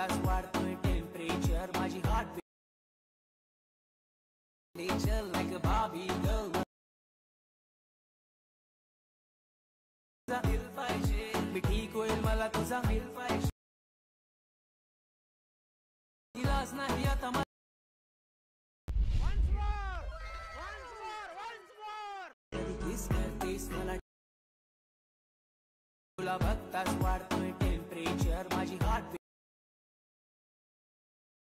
बघताच वाढतोय टेम्परेचर माझी हार्ट नेचर लाईक अ बाबी गर्ल दिल पाहिजे मी ठीक होईल मला तुझा मिल पाहिजे इलाज नाही आता मला तुला बघताच वाढतोय टेम्परेचर माझी हार्ट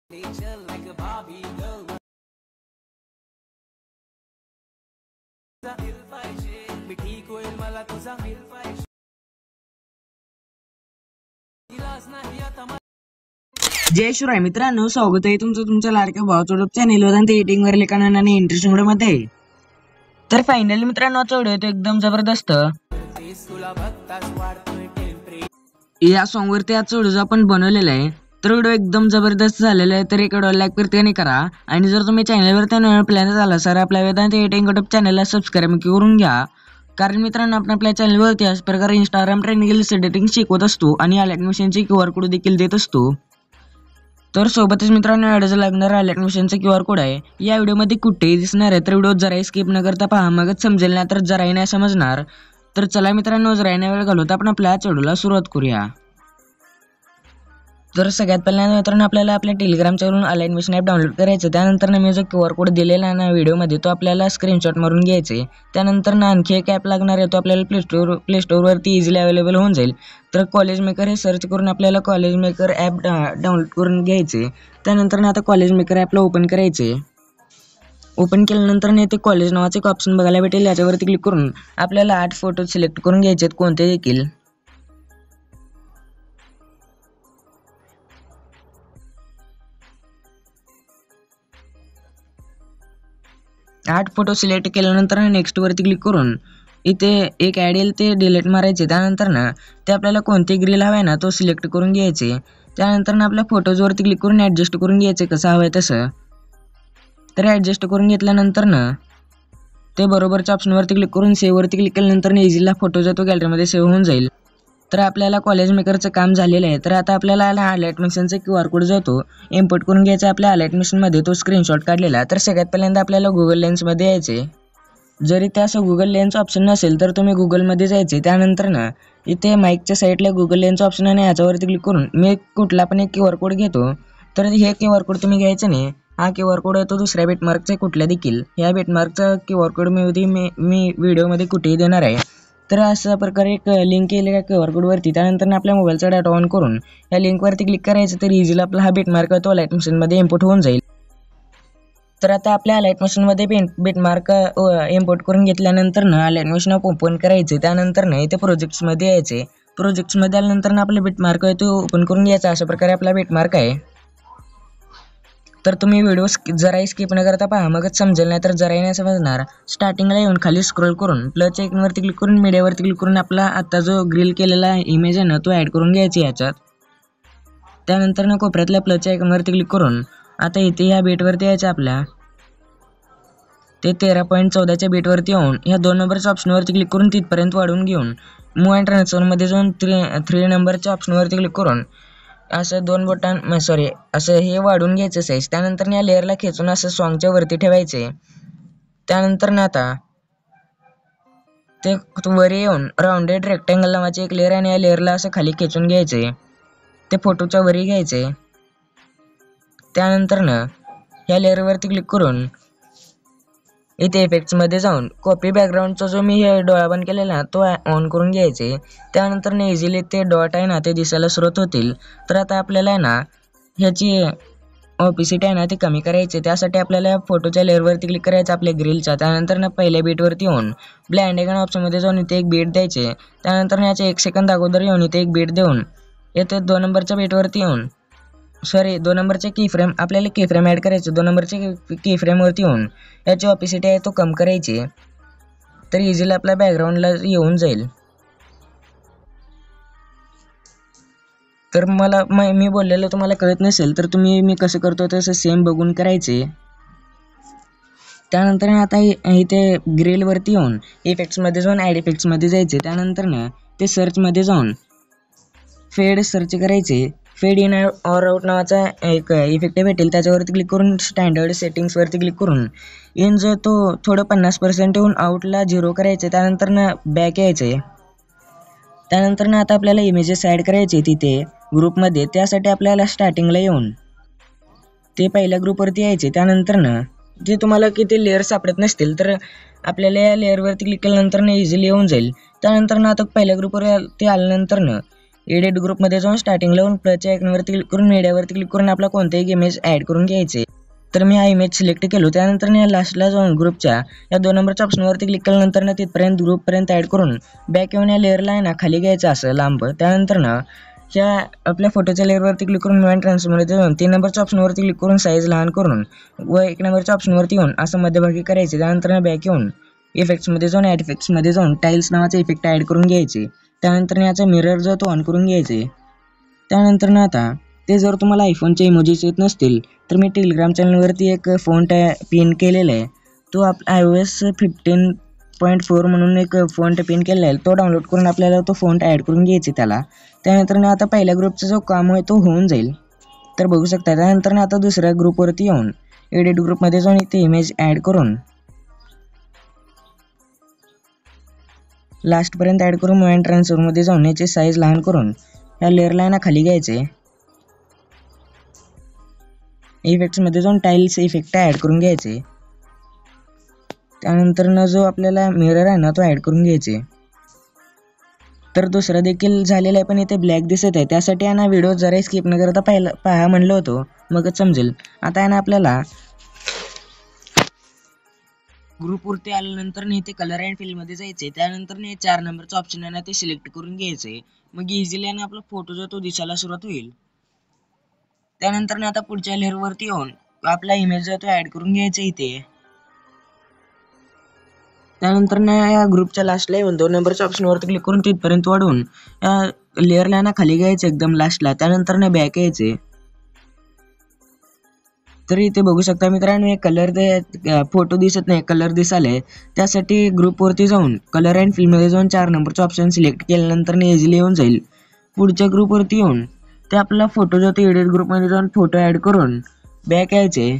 नेचर लाईक अ बाबी गर्ल दिल पाहिजे मी ठीक होईल मला तुझा मिल पाहिजे इलाज नाही आता जय शिवराय मित्रांनो, स्वागत आहे तुमचं तुमच्या लाडक्या भावाच्या युट्यूब चॅनलवर आणि एडिटिंग वर लेखन आणि इंटरेस्टिंग व्हिडिओ मध्ये. तर फायनली मित्रांनो आजचा व्हिडिओ तो एकदम जबरदस्त. या सॉन्ग वरती आजचा व्हिडिओ आपण बनवलेला आहे. तर व्हिडिओ एकदम जबरदस्त झालेला आहे. तर एक व्हिडिओ लाईक करते करा आणि जर तुम्ही चॅनलवरती नवीन प्लॅन झाला सर आपल्या वेदांत एडिटिंग युट्यूब चॅनलला सबस्क्राईब करून घ्या. कारण मित्रांनो आपण आपल्या चॅनलवरती अशा प्रकारे इंस्टाग्राम ट्रेनिंग एडिटिंग शिकवत असतो आणि ॲडमिशनचे QR कोड देखील देत असतो. तर सोबतच मित्रांनो व्हिडिओचा लागणारा ॲडमिशनचा QR कोड आहे या व्हिडिओमध्ये कुठेही दिसणार आहे. तर व्हिडिओ जराही स्किप न करता पहा, मगच समजेल ना तर जराही नाही समजणार. तर चला मित्रांनो जराही नाही वेळ घालवता आपण आपल्या व्हिडिओला सुरुवात करूया. तर सगळ्यात पहिल्यांदा मित्रांनो आपल्याला आपल्या टेलिग्रामच्यावरून ॲडमिशन ॲप डाउनलोड करायचं. त्यानंतर मी जो QR कोड दिलेला आहे ना व्हिडिओमध्ये तो आपल्याला स्क्रीनशॉट मारून घ्यायचे. त्यानंतर आणखी एक ॲप लागणार आहे तो आपल्याला प्ले स्टोअरवरती इझिली अवेलेबल होऊन जाईल. तर कॉलेज मेकर हे सर्च करून आपल्याला कॉलेज मेकर ॲप डाउनलोड करून घ्यायचे. त्यानंतर आता कॉलेज मेकर ॲपला ओपन करायचे. ओपन केल्यानंतर ते कॉलेज नावाचे एक ऑप्शन बघायला भेटेल. याच्यावरती क्लिक करून आपल्याला 8 फोटो सिलेक्ट करून घ्यायचे कोणते देखील. 8 फोटो सिलेक्ट केल्यानंतर नेक्स्ट वरती क्लिक करून इथे एक ॲड येईल ते डिलीट मारायचे. त्यानंतर ते आपल्याला कोणते ग्रिल हवे ना तो सिलेक्ट करून घ्यायचे. त्यानंतर आपल्या फोटोजवरती क्लिक करून ॲडजस्ट करून घ्यायचे कसं हवं आहे तसं. तर ॲडजस्ट करून घेतल्यानंतर ते बरोबरच्या ऑप्शनवरती क्लिक करून सेव्हवरती क्लिक केल्यानंतर इझिला फोटो जो तो गॅलरीमध्ये सेव्ह होऊन जाईल. तर आपल्याला कॉलेज मेकरचं काम झालेलं आहे. तर आता आपल्याला ॲडमिशनचा QR कोड जो तो इम्पोर्ट करून घ्यायचा आपल्या ॲडमिशनमध्ये तो स्क्रीनशॉट काढलेला. तर सगळ्यात पहिल्यांदा आपल्याला गुगल लेन्समध्ये यायचे. जरी ते असं गुगल लेन्स ऑप्शन नसेल तर तुम्ही गुगलमध्ये जायचे. त्यानंतर इथे माईकच्या साईडला गुगल लेन्स ऑप्शन आहे याच्यावरती क्लिक करून मी कुठला पण एक QR कोड घेतो. तर हे QR कोड तुम्ही घ्यायचं नाही. हा QR कोड आहे तो दुसऱ्या बेटमार्कचा कुठल्या देखील ह्या बेटमार्कचा QR कोड मी व्हिडिओमध्ये कुठेही देणार आहे. तर अशा प्रकारे एक लिंक केलेल्या QR कोडवरती त्यानंतर आपल्या मोबाईलचा डाटा ऑन करून या लिंकवरती क्लिक करायचं. तर इझिली आपला हा बेटमार्क तो ॲडमिशनमध्ये इम्पोर्ट होऊन जाईल. तर आता आपल्या ॲडमिशनमध्ये बेटमार्क इम्पोर्ट करून घेतल्यानंतर ॲडमिशन ओपन करायचे. त्यानंतर इथे प्रोजेक्ट्समध्ये यायचे. प्रोजेक्ट्समध्ये आल्यानंतर आपला बेटमार्क आहे तो ओपन करून घ्यायचा. अशा प्रकारे आपला बेटमार्क आहे. तर तुम्ही व्हिडिओ जराही स्किप न करता पहा, मगच समजेल नाही तर जराही नाही समजणार. स्टार्टिंगला येऊन खाली स्क्रोल करून प्लसच्या आयकॉनवरती क्लिक करून मीडियावरती क्लिक करून आपला आता जो ग्रिल केलेला इमेज आहे ना तो ॲड करून घ्यायचा याच्यात. त्यानंतर कोपऱ्यातल्या प्लसच्या आयकॉनवरती क्लिक करून आता इथे ह्या बेटवरती यायचं आपल्या ते 13.14च्या बेटवरती येऊन ह्या 2 नंबरच्या ऑप्शनवरती क्लिक करून तिथपर्यंत वाढवून घेऊन मूव्ह अँड ट्रान्सफरमध्ये जाऊन 3 नंबरच्या ऑप्शनवरती क्लिक करून असं 2 बटन असं हे वाढून घ्यायचं साईज. त्यानंतर या लेअरला खेचून असं सॉन्गच्या वरती ठेवायचे. त्यानंतर आता ते वर येऊन राऊंडेड रेक्टँगल नावाचे एक लेअर आहे आणि या लेअरला असं खाली खेचून घ्यायचे. ते फोटोच्या वरी घ्यायचे. त्यानंतर या लेअरवरती क्लिक करून इथे इफेक्ट्समध्ये जाऊन कॉपी बॅकग्राऊंडचा जो मी हे डोळा बंद केलेला तो ऑन करून घ्यायचे. त्यानंतर इझिली ते डॉट आहे ना ते दिसायला सुरुवात होतील. तर आता आपल्याला आहे ना ह्याची ऑपिसिटी आहे ना ते कमी करायचे. त्यासाठी आपल्याला फोटोच्या लेअरवरती क्लिक करायचं आपल्या ग्रिलच्या. त्यानंतर पहिल्या बीटवरती येऊन ब्लँड आयकॉन ऑप्शनमध्ये जाऊन इथे एक बीट द्यायचे. त्यानंतर याचे 1 सेकंद अगोदर येऊन इथे एक बीट देऊन येथे 2 नंबरच्या बीटवरती येऊन 2 नंबरचे कीफ्रेम आपल्याला कीफ्रेम ॲड करायचे. 2 नंबरचे कीफ्रेमवरती येऊन याची ऑपिसिटी आहे तो कम करायची. तर इझिली आपल्या बॅकग्राऊंडला येऊन जाईल. तर मी बोललेलं तुम्हाला कळत नसेल तर तुम्ही मी कसं करतो तसं सेम बघून करायचे. त्यानंतर आता इथे ग्रिलवरती येऊन इफेक्ट्समध्ये जाऊन ॲड इफेक्ट्समध्ये जायचे. त्यानंतर ते सर्चमध्ये जाऊन फेड सर्च करायचे. फेड इन ऑर आउट नावाचा एक इफेक्ट भेटेल, त्याच्यावरती क्लिक करून स्टँडर्ड सेटिंग्सवरती क्लिक करून इन जो तो थोडं 50% येऊन आउटला 0 करायचं. त्यानंतर ना बॅक यायचं आहे. त्यानंतर ना आता आपल्याला इमेजेस ॲड करायचे तिथे ग्रुपमध्ये. त्यासाठी आपल्याला स्टार्टिंगला येऊन ते पहिल्या ग्रुपवरती यायचे. त्यानंतर ना जे तुम्हाला किती लेअर सापडत नसतील तर आपल्याला या लेअरवरती क्लिक केल्यानंतर ना इझिली येऊन जाईल. त्यानंतर ना आता पहिल्या ग्रुपवर ते आल्यानंतर ना एडिट ग्रुपमध्ये जाऊन स्टार्टिंगला येऊन प्लसच्या आयकॉनवरती क्लिक करून मीडियावरती क्लिक करून आपला कोणताही इमेज ॲड करून घ्यायचे. तर मी हा इमेज सिलेक्ट केलो. त्यानंतर या लास्टला जाऊन ग्रुपच्या या 2 नंबरच्या ऑप्शनवरती क्लिक केल्यानंतर ना तिथपर्यंत ग्रुपपर्यंत ॲड करून बॅक येऊन या लेअरला आहे ना खाली घ्यायचं असं लांब. त्यानंतर ना ह्या आपल्या फोटोच्या लेअरवरती क्लिक करून मूव्ह ट्रान्सफॉर्ममध्ये जाऊन 3 नंबरच्या ऑप्शनवरती क्लिक करून साईज लहान करून व 1 नंबरच्या ऑप्शनवरती येऊन असं मध्यभागी करायचे. त्यानंतर ना बॅक येऊन इफेक्ट्समध्ये जाऊन ॲड इफेक्ट्समध्ये जाऊन टाईल्स नावाचा इफेक्ट ॲड करून घ्यायचे. त्यानंतर याचा मिरर जो तो ऑन करून घ्यायचे. त्यानंतर ना आता ते जर तुम्हाला आयफोनचे इमोजीस येत नसतील तर मी टेलिग्राम चॅनलवरती एक फॉन्ट पिन केलेला आहे. तो iOS 15.4 म्हणून एक फॉन्ट पिन केलेला आहे. तो डाउनलोड करून आपल्याला तो फॉन्ट ॲड करून घ्यायचे त्याला. त्यानंतर ना आता पहिल्या ग्रुपचा जो काम आहे तो होऊन जाईल. तर बघू शकता. त्यानंतर ना आता दुसऱ्या ग्रुपवरती येऊन एडिट ग्रुपमध्ये जाऊन इथे इमेज ॲड करून लास्टपर्यंत ॲड करून मूव्ह ट्रान्सफॉर्ममध्ये जाऊन याची साईज लहान करून या लेअरला ना खाली घ्यायचे. इफेक्ट्समध्ये जाऊन टाईल्स इफेक्ट ॲड करून घ्यायचे. त्यानंतर ना जो आपल्याला मिरर आहे ना तो ॲड करून घ्यायचे. तर दुसरा देखील झालेला आहे पण इथे ब्लॅक दिसत आहे. त्यासाठी आहे ना व्हिडिओ जरा स्किप न करता पहा म्हणलं होतं, मगच समजेल. आता आहे ना आपल्याला ग्रुपवरती आल्यानंतर ना इथे कलर अँड फिलमध्ये जायचे. त्यानंतर ना 4 नंबरचं ऑप्शन आहे ना ते सिलेक्ट करून घ्यायचे. मग इझिली आहे ना आपला फोटो जो तो दिसायला सुरुवात होईल. त्यानंतर ना आता पुढच्या लेअरवरती येऊन आपला इमेज जो तो ॲड करून घ्यायचा इथे. त्यानंतर ना या ग्रुपच्या लास्टला येऊन 2 नंबरच्या ऑप्शनवरती क्लिक करून तिथपर्यंत वाढवून या लेअरला ना खाली घ्यायचं एकदम लास्टला. त्यानंतर ना बॅक यायचे. तर इथे बघू शकता मित्रांनो एक कलर फोटो दिसत नाही, कलर दिसाले. त्यासाठी ग्रुपवरती जाऊन कलर अँड फिलमध्ये जाऊन 4 नंबरचा ऑप्शन सिलेक्ट केल्यानंतर इझिली येऊन जाईल. पुढच्या ग्रुपवरती येऊन ते आपला फोटो जो ते एडिट ग्रुपमध्ये जाऊन फोटो ॲड करून बॅक यायचे.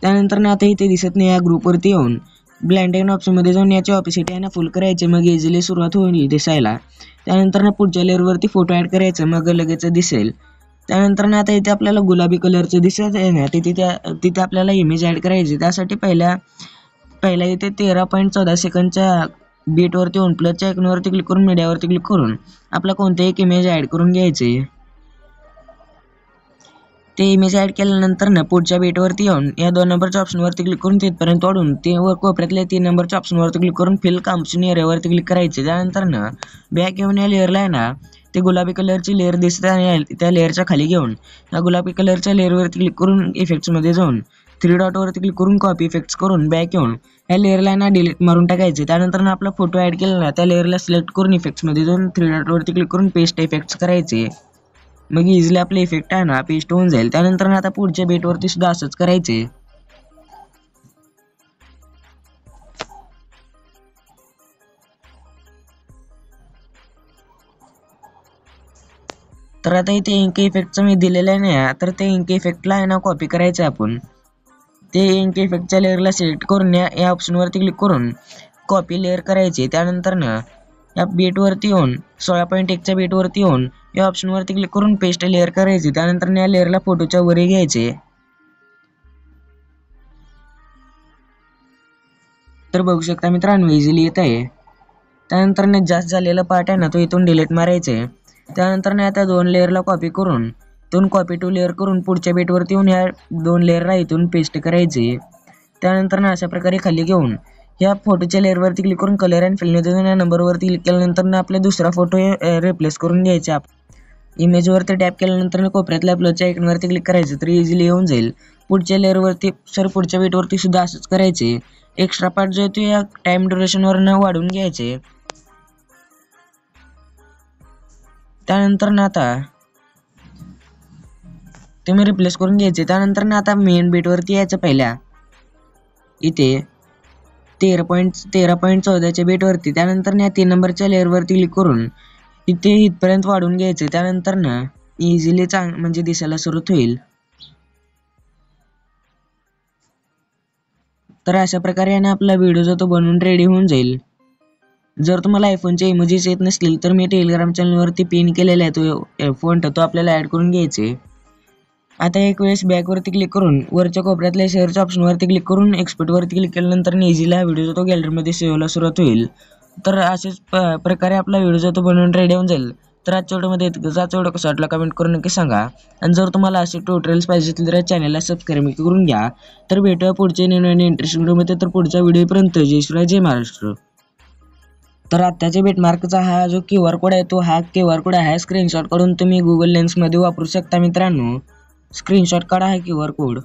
त्यानंतर ना आता इथे दिसत नाही या ग्रुपवरती येऊन ब्लेंडिंग ऑप्शनमध्ये जाऊन याची ऑपेसिटी आहे ना फुल करायचे. मग इझिली सुरुवात होईल दिसायला. त्यानंतर ना पुढच्या लेअरवरती फोटो ॲड करायचं, मग लगेच दिसेल. त्यानंतर ना आता इथे आपल्याला गुलाबी कलरचं दिसत आहे ना तिथे आपल्याला इमेज ॲड करायची. त्यासाठी पहिला इथे 13.14 सेकंडच्या बीटवरती येऊन प्लसच्या आयकॉनवरती क्लिक करून मीडियावरती क्लिक करून आपला कोणतेही एक इमेज ॲड करून घ्यायचे. ते इमेज ॲड केल्यानंतर ना पुढच्या बीटवरती येऊन या 2 नंबरच्या ऑप्शनवरती क्लिक करून तिथपर्यंत वाढून ते वर कोपऱ्यातल्या 3 नंबरच्या ऑप्शनवरती क्लिक करून फिल कॉम्पोजिशन एरियावरती क्लिक करायचे. त्यानंतर ना बॅक येऊन या लेअरला आहे ना ते गुलाबी कलरची लेअर दिसते आणि त्या लेअरच्या खाली घेऊन या गुलाबी कलरच्या लेअरवरती क्लिक करून इफेक्ट्समध्ये जाऊन 3 डॉटवरती क्लिक करून कॉपी इफेक्ट्स करून बॅक येऊन या लेअरला ना डिलीट मारून टाकायचे. त्यानंतर ना आपला फोटो ॲड केला ना त्या लेअरला सिलेक्ट करून इफेक्ट्समध्ये जाऊन 3 डॉटवरती क्लिक करून पेस्ट इफेक्ट्स करायचे. मग इझिली आपले इफेक्ट आहे ना पेस्ट होऊन जाईल. त्यानंतर ना आता पुढच्या बेटवरती सुद्धा असंच करायचे. तर आता इथे इंक इफेक्टचं मी दिलेलं आहे ना, तर ते इंक इफेक्टला आहे ना कॉपी करायचं आपण. ते इंक इफेक्टच्या लेअरला सिलेक्ट करून या ऑप्शनवरती क्लिक करून कॉपी लेअर करायची. त्यानंतर ना या बेटवरती येऊन 16.1च्या बेटवरती येऊन या ऑप्शनवरती क्लिक करून पेस्ट लेअर करायची. त्यानंतर या लेअरला फोटोच्या वरी घ्यायचे. तर बघू शकता मित्रांनो इझिली येत आहे. त्यानंतर जास्त झालेला पार्ट आहे ना तो इथून डिलीट मारायचे. त्यानंतर आता 2 लेअरला कॉपी करून इथून कॉपी टू लेअर करून पुढच्या बेटवरती येऊन या 2 लेअरला इथून पेस्ट करायचे. त्यानंतर अशा प्रकारे खाली घेऊन ह्या फोटोच्या लेअरवरती क्लिक करून कलर अँड फिलमध्ये जाऊन या नंबरवरती क्लिक केल्यानंतर आपला दुसरा फोटो रिप्लेस करून घ्यायचा. इमेजवरती टॅप केल्यानंतर कोपऱ्यातल्या प्लसच्या आयकॉनवरती क्लिक करायचं तर इझिली येऊन जाईल. पुढच्या लेअरवरती पुढच्या बेटवरती सुद्धा असंच करायचे. एक्स्ट्रा पार्ट जो आहे तो या टाइम ड्युरेशनवरून वाढून घ्यायचे. त्यानंतर आता तुम्ही रिप्लेस करून घ्यायचे. त्यानंतर आता मेन बेटवरती यायचं. पहिल्या इथे 13.14च्या बेटवरती त्यानंतर या 3 नंबरच्या लेअरवरती क्लिक करून इथे इथपर्यंत वाढून घ्यायचे. त्यानंतर इझिली म्हणजे दिसायला सुरुवात होईल. तर अशा प्रकारे आपला व्हिडिओ जो तो बनवून रेडी होऊन जाईल. जर तुम्हाला आयफोनचे इमोजीस येत नसतील तर मी टेलिग्राम चॅनलवरती पिन केलेला आहे तो फोन तो आपल्याला ऍड करून घ्यायचे. आता एक वेळेस बॅकवरती क्लिक करून वरच्या कोपऱ्यातल्या शेअरच्या ऑप्शनवरती क्लिक करून एक्सपोर्टवरती क्लिक केल्यानंतर इझिली हा व्हिडिओ जो तो गॅलरीमध्ये सेव्ह व्हायला सुरुवात होईल. तर अशाच प्रकारे आपला व्हिडिओ जो तो बनवून रेडी होऊन जाईल. तर आजच्या व्हिडिओमध्ये आजचा व्हिडिओ कसा वाटला कमेंट करून नक्की सांगा. आणि जर तुम्हाला असे ट्युटोरियल्स पाहिजे असतील तर चॅनलला सबस्क्राईब करून घ्या. तर भेटूया पुढच्या नवीन इंटरेस्टिंग व्हिडिओमध्ये. तर पुढच्या व्हिडिओपर्यंत जय श्रीराम जय महाराष्ट्र. तर आत्ताच्या बेटमार्कचा हा जो QR कोड आहे तो हा QR कोड आहे. स्क्रीनशॉट काढून तुम्ही गुगल लेन्समध्ये वापरू शकता मित्रांनो. स्क्रीनशॉट काढा हा QR कोड.